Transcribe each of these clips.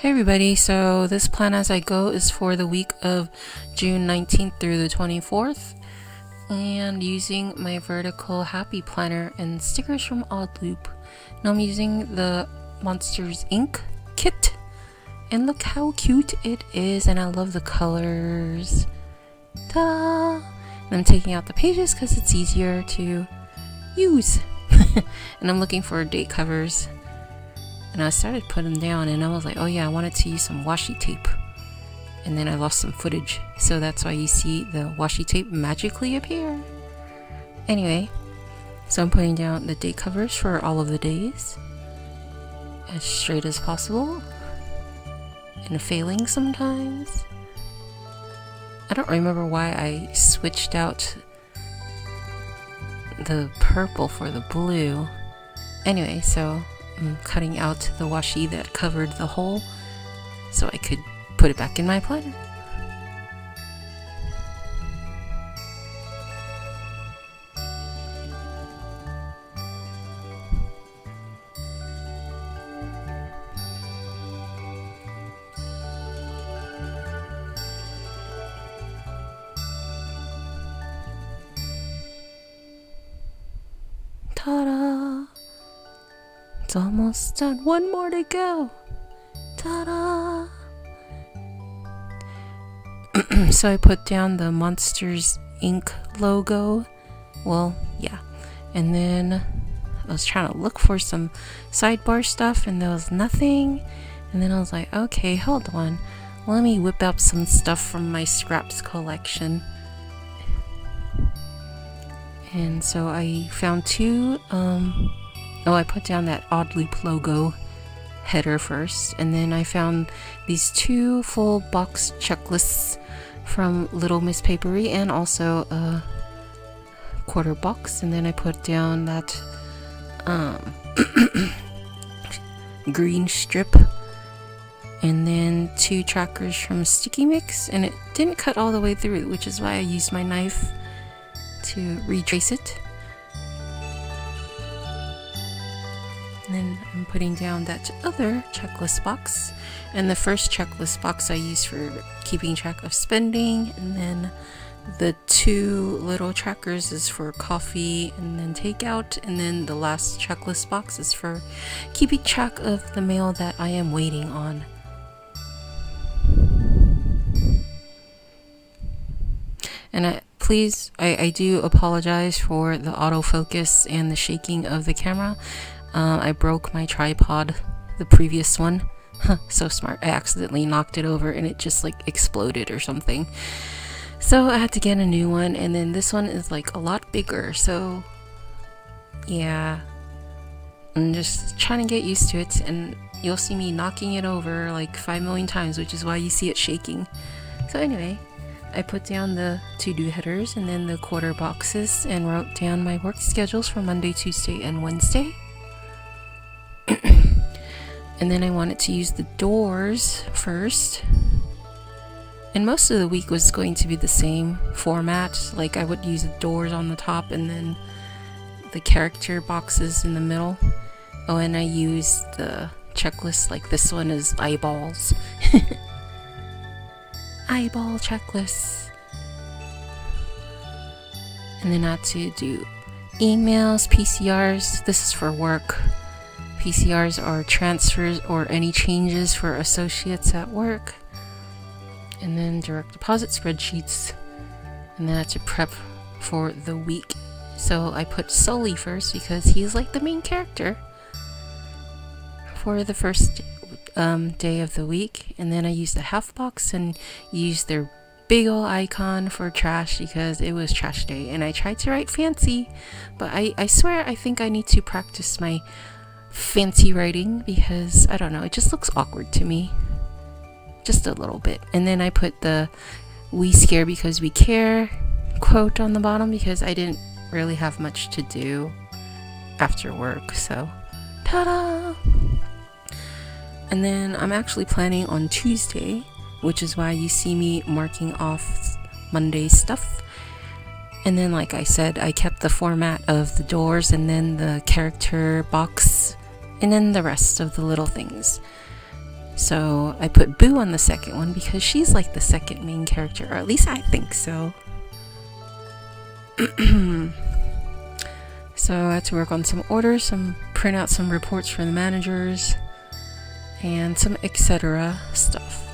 Hey everybody, so this plan as I go is for the week of June 19th through the 24th, and using my vertical happy planner and stickers from Oddloop. Now I'm using the Monsters Inc. kit, and look how cute it is, and I love the colors. Ta-da! And I'm taking out the pages because it's easier to use. And I'm looking for date covers. And I started putting them down and I was like, oh yeah, I wanted to use some washi tape. And then I lost some footage. So that's why you see the washi tape magically appear. Anyway, so I'm putting down the date covers for all of the days. As straight as possible. And failing sometimes. I don't remember why I switched out the purple for the blue. Anyway, so I'm cutting out the washi that covered the hole so I could put it back in my planner. Ta-da! It's almost done. One more to go. Ta-da! So I put down the Monsters Inc. logo. Well, yeah. And then I was trying to look for some sidebar stuff and there was nothing. And then I was like, okay, hold on. Let me whip up some stuff from my scraps collection. And so I found two, I put down that Oddloop logo header first, and then I found these two full box checklists from Little Miss Papery and also a quarter box, and then I put down that green strip, and then two trackers from Sticky Mix, and it didn't cut all the way through, which is why I used my knife to retrace it. And then I'm putting down that other checklist box, and the first checklist box I use for keeping track of spending, and then the two little trackers is for coffee and then takeout, and then the last checklist box is for keeping track of the mail that I am waiting on. And I do apologize for the autofocus and the shaking of the camera. I broke my tripod, the previous one. So smart. I accidentally knocked it over and it just like exploded or something. So I had to get a new one, and then this one is like a lot bigger. So yeah, I'm just trying to get used to it, and you'll see me knocking it over like 5 million times, which is why you see it shaking. So anyway, I put down the to-do headers and then the quarter boxes and wrote down my work schedules for Monday, Tuesday, and Wednesday. And then I wanted to use the doors first. And most of the week was going to be the same format. Like I would use the doors on the top and then the character boxes in the middle. Oh, and I used the checklist, like this one is eyeballs. Eyeball checklists. And then I had to do emails, PCRs. This is for work. PCRs are transfers or any changes for associates at work. And then direct deposit spreadsheets. And then I had to prep for the week. So I put Sully first because he's like the main character for the first day of the week. And then I used the half box and used their big ol' icon for trash because it was trash day, and I tried to write fancy, but I swear I think I need to practice my fancy writing because I don't know, it just looks awkward to me, just a little bit. And then I put the "we scare because we care" quote on the bottom because I didn't really have much to do after work, so ta-da! And then I'm actually planning on Tuesday, which is why you see me marking off Monday's stuff. And then, like I said, I kept the format of the doors and then the character box and then the rest of the little things. So So I put Boo on the second one because she's like the second main character, or at least I think so. So I had to work on some orders, print out some reports for the managers, and some etc. stuff.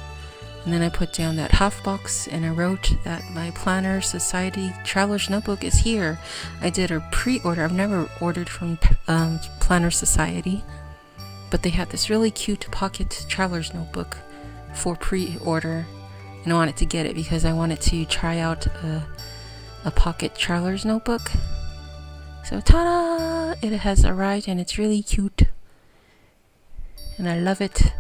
And then I put down that half box and I wrote that my Planner Society Traveler's Notebook is here. I did a pre-order. I've never ordered from Planner Society, but they had this really cute pocket Traveler's Notebook for pre-order, and I wanted to get it because I wanted to try out a pocket Traveler's Notebook. So ta-da! It has arrived and it's really cute, and I love it.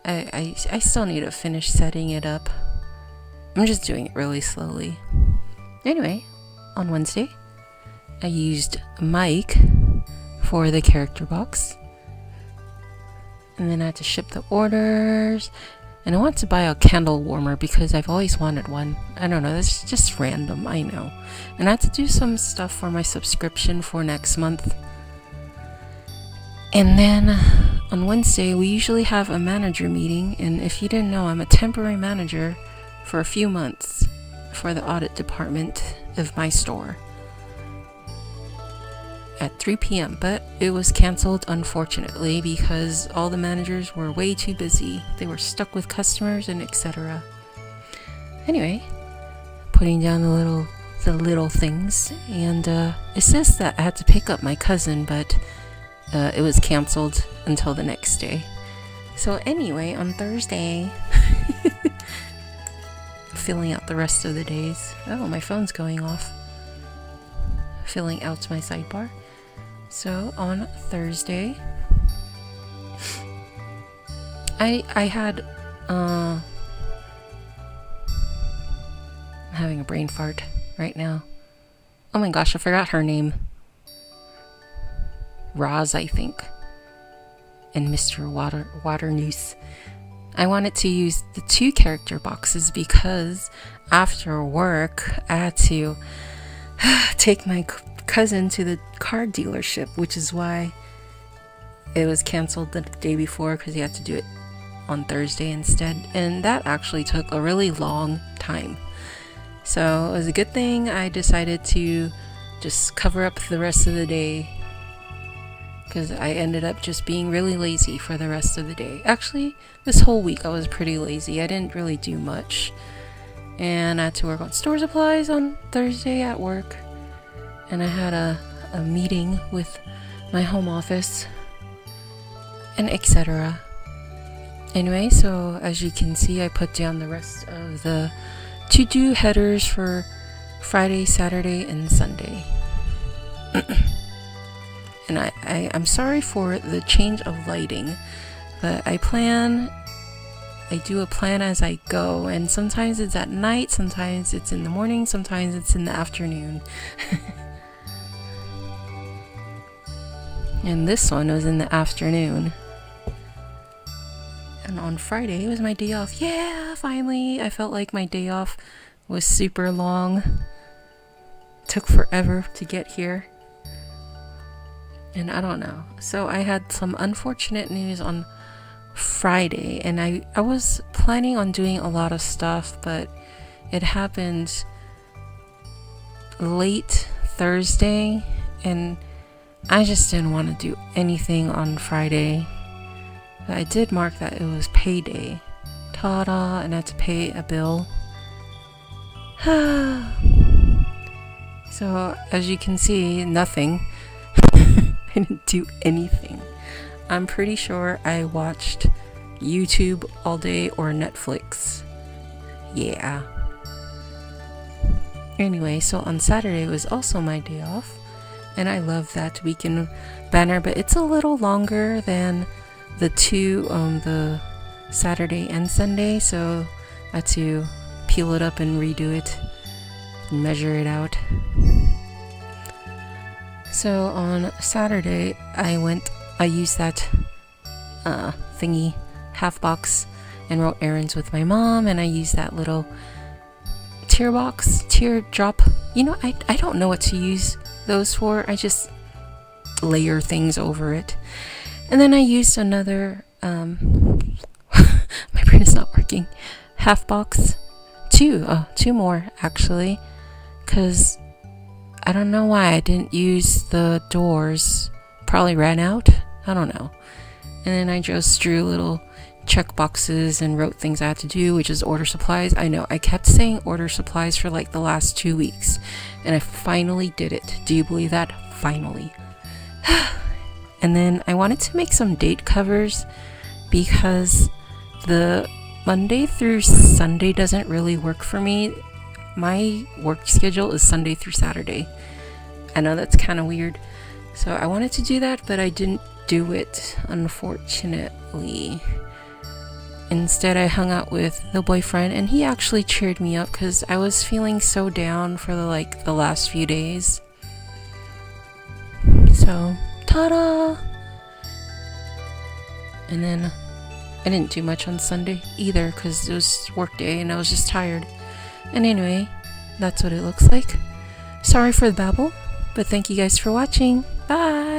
I still need to finish setting it up. I'm just doing it really slowly. Anyway, on Wednesday, I used Mike for the character box. And then I had to ship the orders. And I want to buy a candle warmer because I've always wanted one. I don't know, that's just random, I know. And I had to do some stuff for my subscription for next month. And then on Wednesday, we usually have a manager meeting, and if you didn't know, I'm a temporary manager for a few months for the audit department of my store at 3 p.m. But it was canceled, unfortunately, because all the managers were way too busy. They were stuck with customers and etc. Anyway, putting down the little things, and it says that I had to pick up my cousin, but it was canceled until the next day. So anyway, on Thursday, filling out the rest of the days. Oh, my phone's going off. Filling out my sidebar. So on Thursday, I had I'm having a brain fart right now. Oh my gosh, I forgot her name. Roz, I think, and Mr. Waternoose. I wanted to use the 2 character boxes because after work I had to take my cousin to the car dealership, which is why it was canceled the day before, because he had to do it on Thursday instead, and that actually took a really long time. So it was a good thing I decided to just cover up the rest of the day, because I ended up just being really lazy for the rest of the day. Actually, this whole week I was pretty lazy. I didn't really do much. And I had to work on store supplies on Thursday at work. And I had a meeting with my home office and etc. Anyway, so as you can see, I put down the rest of the to-do headers for Friday, Saturday, and Sunday. And I'm sorry for the change of lighting, but I do a plan as I go, and sometimes it's at night, sometimes it's in the morning, sometimes it's in the afternoon. And this one was in the afternoon. And on Friday, it was my day off. Yeah, finally! I felt like my day off was super long. Took forever to get here. And I don't know. So I had some unfortunate news on Friday, and I was planning on doing a lot of stuff, but it happened late Thursday, and I just didn't want to do anything on Friday. But I did mark that it was payday. Ta-da! And I had to pay a bill. So as you can see, nothing. I didn't do anything. I'm pretty sure I watched YouTube all day or Netflix. Yeah. Anyway, so on Saturday was also my day off, and I love that weekend banner, but it's a little longer than the 2 the Saturday and Sunday, so I had to peel it up and redo it and measure it out. So on Saturday, I used that thingy, half box, and wrote errands with my mom, and I used that little teardrop. You know, I don't know what to use those for. I just layer things over it. And then I used another is not working. Half box. Two more actually, because I don't know why I didn't use the doors. Probably ran out. I don't know. And then I just drew little check boxes and wrote things I had to do, which is order supplies. I know I kept saying order supplies for like the last 2 weeks, and I finally did it. Do you believe that? Finally. And then I wanted to make some date covers because the Monday through Sunday doesn't really work for me. My work schedule is Sunday through Saturday. I know that's kind of weird. So I wanted to do that, but I didn't do it, unfortunately. Instead, I hung out with the boyfriend, and he actually cheered me up because I was feeling so down for the last few days. So, ta-da! And then I didn't do much on Sunday either because it was work day and I was just tired. And anyway, that's what it looks like. Sorry for the babble, but thank you guys for watching. Bye!